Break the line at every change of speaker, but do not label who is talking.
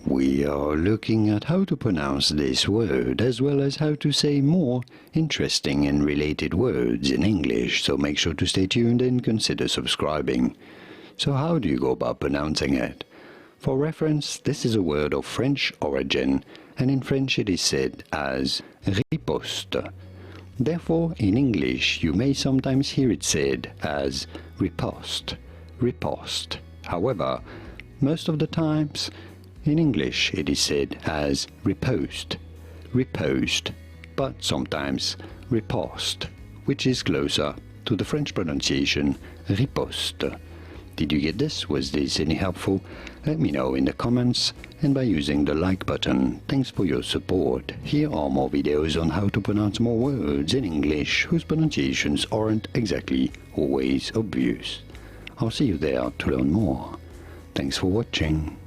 We are looking at how to pronounce this word as well as how to say more interesting and related words in English, so make sure to stay tuned and consider subscribing. So how do you go about pronouncing it? For reference, this is a word of French origin, and in French it is said as riposte. Therefore, in English you may sometimes hear it said as riposte, riposte. However, most of the times in English it is said as riposte, riposte, but sometimes riposte, which is closer to the French pronunciation riposte. Did you get this? Was this any helpful? Let me know in the comments and by using the like button. Thanks for your support. Here are more videos on how to pronounce more words in English whose pronunciations aren't exactly always obvious. I'll see you there to learn more. Thanks for watching.